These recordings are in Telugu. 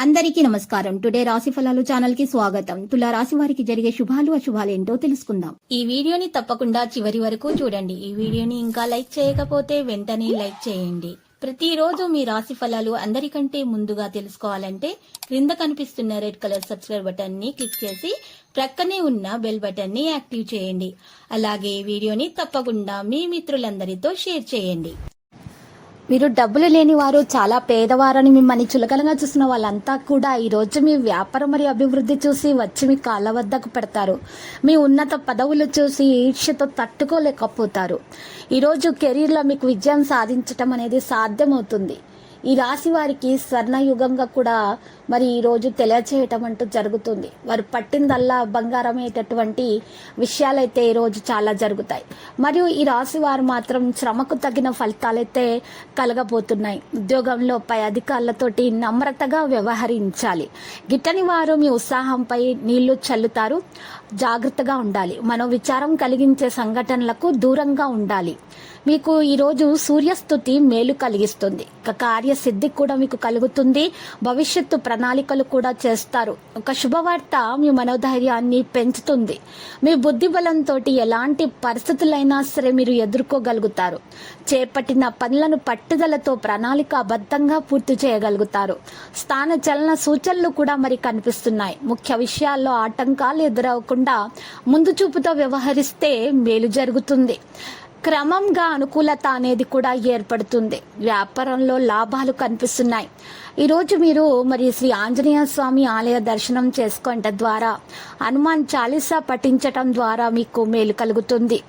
అందరికీ నమస్కారం. టుడే రాశి ఫలాలు ఛానల్ కి స్వాగతం. తులా రాశి వారికి జరిగే శుభాలు అశుభాలు ఏంటో తెలుసుకుందాం. ఈ వీడియోని తప్పకుండా చివరి వరకు చూడండి. ఈ వీడియోని ఇంకా లైక్ చేయకపోతే వెంటనే లైక్ చేయండి. ప్రతిరోజు మీ రాశి ఫలాలు అందరికంటే ముందుగా తెలుసుకోవాలంటే క్రింద కనిపిస్తున్న రెడ్ కలర్ సబ్స్క్రైబ్ బటన్ ని క్లిక్ చేసి ప్రక్కనే ఉన్న బెల్ బటన్ ని యాక్టివ్ చేయండి. అలాగే ఈ వీడియోని తప్పకుండా మీ మిత్రులందరితో షేర్ చేయండి. మీరు డబ్బులు లేని వారు, చాలా పేదవారని మిమ్మల్ని చులకనగా చూసిన వాళ్ళంతా కూడా ఈరోజు మీ వ్యాపారం మరియు అభివృద్ధి చూసి వచ్చి మీ కాళ్ళ వద్దకు పెడతారు. మీ ఉన్నత పదవులు చూసి ఈర్ష్యతో తట్టుకోలేకపోతారు. ఈరోజు కెరీర్లో మీకు విజయం సాధించటం అనేది సాధ్యమవుతుంది. ఈ రాశి వారికి స్వర్ణయుగంగా కూడా మరి ఈరోజు తెలియచేయటం అంటూ జరుగుతుంది. వారు పట్టిందల్లా బంగారమేటటువంటి విషయాలైతే ఈరోజు చాలా జరుగుతాయి. మరియు ఈ రాశి వారు మాత్రం శ్రమకు తగిన ఫలితాలైతే కలగబోతున్నాయి. ఉద్యోగంలో పై అధికారులతోటి నమ్రతగా వ్యవహరించాలి. గిట్టని వారు మీ ఉత్సాహంపై నీళ్లు చల్లుతారు. జాగ్రత్తగా ఉండాలి. మనోవిచారం కలిగించే సంఘటనలకు దూరంగా ఉండాలి. మీకు ఈరోజు సూర్యస్థుతి మేలు కలిగిస్తుంది. కార్యసిద్ధి కూడా మీకు కలుగుతుంది. భవిష్యత్తు ప్రణాళికలు కూడా చేస్తారు. ఒక శుభవార్త మీ మనోధైర్యాన్ని పెంచుతుంది. మీ బుద్ధి బలంతో ఎలాంటి పరిస్థితులైనా సరే మీరు ఎదుర్కోగలుగుతారు. చేపట్టిన పనులను పట్టుదలతో ప్రణాళికాబద్ధంగా పూర్తి చేయగలుగుతారు. స్థాన చలన సూచనలు కూడా మరి కనిపిస్తున్నాయి. ముఖ్య విషయాల్లో ఆటంకాలు ఎదురవకుండా ముందు చూపుతో వ్యవహరిస్తే మేలు జరుగుతుంది. క్రమంగా అనుకూలత అనేది కూడా ఏర్పడుతుంది. వ్యాపారంలో లాభాలు కనిపిస్తున్నాయి. ఈరోజు మీరు మరి శ్రీ ఆంజనేయ స్వామి ఆలయ దర్శనం చేసుకోవటం ద్వారా, హనుమాన్ చాలీసా పఠించటం ద్వారా మీకు మేలు కలుగుతుంది.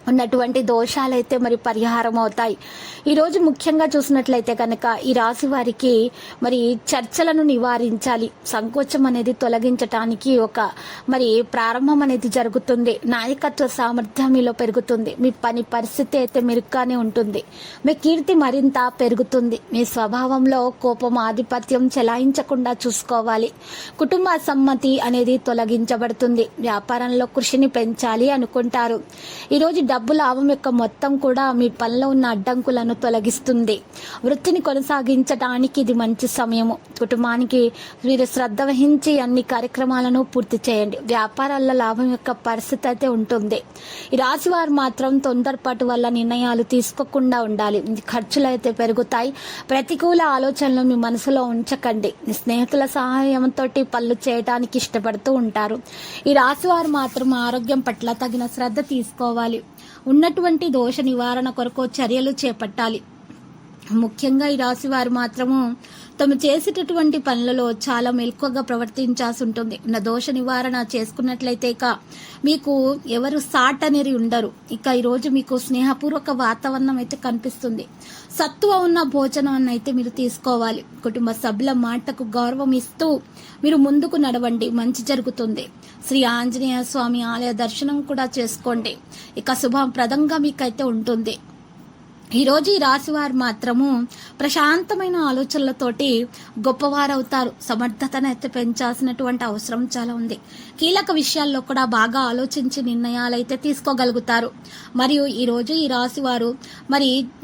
ఉన్నటువంటి దోషాలైతే మరి పరిహారం అవుతాయి. ఈరోజు ముఖ్యంగా చూసినట్లయితే కనుక ఈ రాశి వారికి మరి చర్చలను నివారించాలి. సంకోచం అనేది తొలగించటానికి ఒక మరి ప్రారంభం అనేది జరుగుతుంది. నాయకత్వ సామర్థ్యం మీలో పెరుగుతుంది. మీ పని పరిస్థితి అయితే మెరుగ్గానే ఉంటుంది. మీ కీర్తి మరింత పెరుగుతుంది. మీ స్వభావంలో కోపం ఆధిపత్యం చెలాయించకుండా చూసుకోవాలి. కుటుంబ సమ్మతి అనేది తొలగించబడుతుంది. వ్యాపారంలో కృషిని పెంచాలి అనుకుంటారు. ఈరోజు డబ్బు లాభం యొక్క మొత్తం కూడా మీ పనిలో ఉన్న అడ్డంకులను తొలగిస్తుంది. వృత్తిని కొనసాగించడానికి ఇది మంచి సమయము. కుటుంబానికి మీరు శ్రద్ధ వహించి అన్ని కార్యక్రమాలను పూర్తి చేయండి. వ్యాపారాల లాభం యొక్క పరిస్థితి అయితే ఉంటుంది. ఈ రాశి వారు మాత్రం తొందరపాటు వల్ల నిర్ణయాలు తీసుకోకుండా ఉండాలి. ఖర్చులు అయితే పెరుగుతాయి. ప్రతికూల ఆలోచనలు మీ మనసులో ఉంచకండి. స్నేహితుల సహాయంతో పనులు చేయడానికి ఇష్టపడుతూ ఉంటారు. ఈ రాశి వారు మాత్రం ఆరోగ్యం పట్ల తగిన శ్రద్ధ తీసుకోవాలి. ఉన్నటువంటి దోష నివారణ కొరకు చర్యలు చేపట్టాలి. ముఖ్యంగా ఈ రాశి వారు మాత్రము తమ చేసేటటువంటి పనులలో చాలా మెలకువగా ప్రవర్తించాల్సి ఉంటుంది. ఉన్న దోష నివారణ చేసుకున్నట్లయితే ఇక మీకు ఎవరు సాట్ అనేది ఉండరు. ఇక ఈరోజు మీకు స్నేహపూర్వక వాతావరణం అయితే కనిపిస్తుంది. సత్తువ ఉన్న భోజనాన్ని అయితే మీరు తీసుకోవాలి. కుటుంబ సభ్యుల మాటకు గౌరవం ఇస్తూ మీరు ముందుకు నడవండి. మంచి జరుగుతుంది. శ్రీ ఆంజనేయ స్వామి ఆలయ దర్శనం కూడా చేసుకోండి. ఇక శుభప్రదంగా మీకైతే ఉంటుంది. ఈరోజు ఈ రాశి వారు మాత్రము ప్రశాంతమైన ఆలోచనలతోటి గొప్పవారవుతారు. సమర్థతను అయితే పెంచాల్సినటువంటి అవసరం చాలా ఉంది. కీలక విషయాల్లో కూడా బాగా ఆలోచించి నిర్ణయాలు అయితే తీసుకోగలుగుతారు. మరియు ఈరోజు ఈ రాశి వారు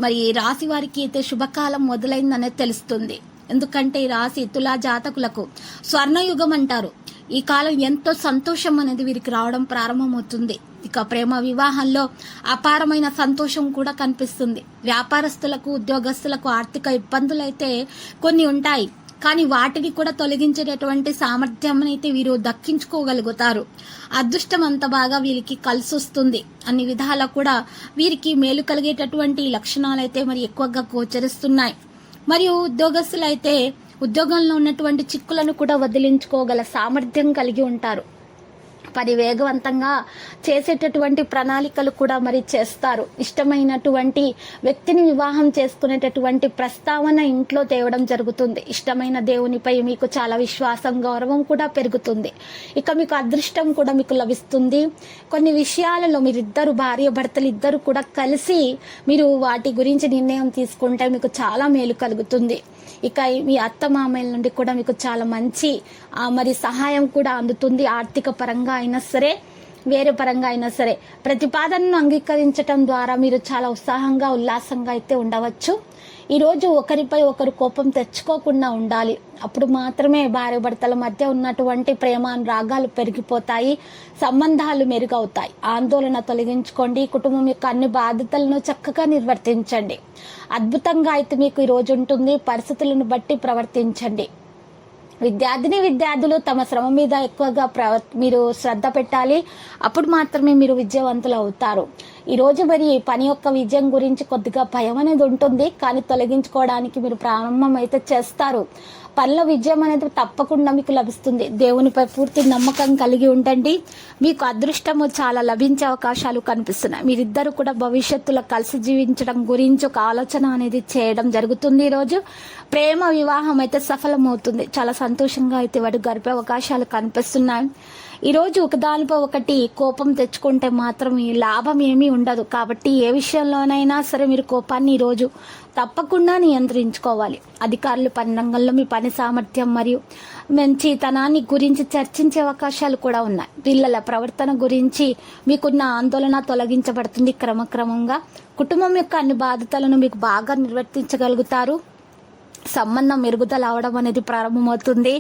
మరి రాశి వారికి అయితే శుభకాలం మొదలైందనేది తెలుస్తుంది. ఎందుకంటే ఈ రాశి తులా జాతకులకు స్వర్ణయుగం అంటారు. ఈ కాలం ఎంతో సంతోషం అనేది వీరికి రావడం ప్రారంభమవుతుంది. ఇక ప్రేమ వివాహంలో అపారమైన సంతోషం కూడా కనిపిస్తుంది. వ్యాపారస్తులకు, ఉద్యోగస్తులకు ఆర్థిక ఇబ్బందులు అయితే కొన్ని ఉంటాయి. కానీ వాటిని కూడా తొలగించేటటువంటి సామర్థ్యం అయితే వీరు దక్కించుకోగలుగుతారు. అదృష్టం అంత బాగా వీరికి కలిసి వస్తుంది. అన్ని విధాలా కూడా వీరికి మేలు కలిగేటటువంటి లక్షణాలు అయితే మరి ఎక్కువగా గోచరిస్తున్నాయి. మరియు ఉద్యోగస్తులైతే ఉద్యోగంలో ఉన్నటువంటి చిక్కులను కూడా వదిలించుకోగల సామర్థ్యం కలిగి ఉంటారు. పని వేగవంతంగా చేసేటటువంటి ప్రణాళికలు కూడా మరి చేస్తారు. ఇష్టమైనటువంటి వ్యక్తిని వివాహం చేసుకునేటటువంటి ప్రస్తావన ఇంట్లో తేవడం జరుగుతుంది. ఇష్టమైన దేవునిపై మీకు చాలా విశ్వాసం, గౌరవం కూడా పెరుగుతుంది. ఇక మీకు అదృష్టం కూడా మీకు లభిస్తుంది. కొన్ని విషయాలలో మీరిద్దరు భార్య భర్తలు ఇద్దరు కూడా కలిసి మీరు వాటి గురించి నిర్ణయం తీసుకుంటే మీకు చాలా మేలు కలుగుతుంది. ఇక మీ అత్త మామయ్యల నుండి కూడా మీకు చాలా మంచి మరి సహాయం కూడా అందుతుంది. ఆర్థిక పరంగా అయినా సరే వేరే పరంగా అయినా సరే ప్రతిపాదనను అంగీకరించడం ద్వారా మీరు చాలా ఉత్సాహంగా ఉల్లాసంగా అయితే ఉండవచ్చు. ఈరోజు ఒకరిపై ఒకరు కోపం తెచ్చుకోకుండా ఉండాలి. అప్పుడు మాత్రమే భార్య భర్తల మధ్య ఉన్నటువంటి ప్రేమానురాగాలు పెరిగిపోతాయి, సంబంధాలు మెరుగవుతాయి. ఆందోళన తొలగించుకోండి. కుటుంబం యొక్క అన్ని బాధ్యతలను చక్కగా నిర్వర్తించండి. అద్భుతంగా అయితే మీకు ఈరోజు ఉంటుంది. పరిస్థితులను బట్టి ప్రవర్తించండి. విద్యార్థులు తమ శ్రమ మీద ఎక్కువగా మీరు శ్రద్ధ పెట్టాలి. అప్పుడు మాత్రమే మీరు విజయవంతులు అవుతారు. ఈరోజు మరి పని యొక్క విజయం గురించి కొద్దిగా భయం అనేది ఉంటుంది, కానీ తొలగించుకోవడానికి మీరు ప్రారంభం అయితే చేస్తారు. పనుల విజయం అనేది తప్పకుండా మీకు లభిస్తుంది. దేవునిపై పూర్తి నమ్మకం కలిగి ఉండండి. మీకు అదృష్టము చాలా లభించే అవకాశాలు కనిపిస్తున్నాయి. మీరిద్దరు కూడా భవిష్యత్తులో కలిసి జీవించడం గురించి ఒక ఆలోచన అనేది చేయడం జరుగుతుంది. ఈరోజు ప్రేమ వివాహం అయితే సఫలమవుతుంది. చాలా సంతోషంగా అయితే వాడు గడిపే అవకాశాలు కనిపిస్తున్నాయి. ఈరోజు ఒకదానిపై ఒకటి కోపం తెచ్చుకుంటే మాత్రం ఈ లాభం ఏమీ ఉండదు. కాబట్టి ఏ విషయంలోనైనా సరే మీరు కోపాన్ని ఈరోజు తప్పకుండా నియంత్రించుకోవాలి. అధికారులు పని రంగంలో మీ పని సామర్థ్యం మరియు మంచితనాన్ని గురించి చర్చించే అవకాశాలు కూడా ఉన్నాయి. పిల్లల ప్రవర్తన గురించి మీకున్న ఆందోళన తొలగించబడుతుంది. క్రమక్రమంగా కుటుంబం యొక్క అన్ని బాధ్యతలను మీకు బాగా నిర్వర్తించగలుగుతారు. సంబంధం మెరుగుదల అవడం అనేది ప్రారంభమవుతుంది.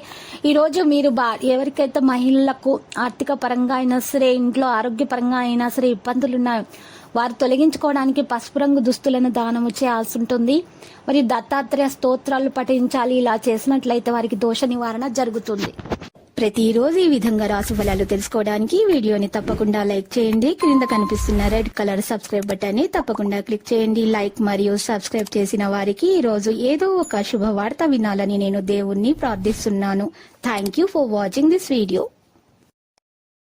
ఈరోజు మీరు ఎవరికైతే మహిళలకు ఆర్థిక పరంగా అయినా సరే, ఇంట్లో ఆరోగ్యపరంగా అయినా సరే ఇబ్బందులు ఉన్నాయో వారు తొలగించుకోవడానికి పసుపు రంగు దుస్తులను దానము చేయాల్సి ఉంటుంది. మరి దత్తాత్రేయ స్తోత్రాలు పఠించాలి. ఇలా చేసినట్లయితే వారికి దోష నివారణ జరుగుతుంది. ప్రతిరోజు ఈ విధంగా రాశి ఫలాలు తెలుసుకోవడానికి వీడియోని తప్పకుండా లైక్ చేయండి. క్రింద కనిపిస్తున్న రెడ్ కలర్ సబ్స్క్రైబ్ బటన్ ని తప్పకుండా క్లిక్ చేయండి. లైక్ మరియు సబ్స్క్రైబ్ చేసిన వారికి ఈ రోజు ఏదో ఒక శుభవార్త వినాలని నేను దేవుణ్ణి ప్రార్థిస్తున్నాను. Thank you for watching this video.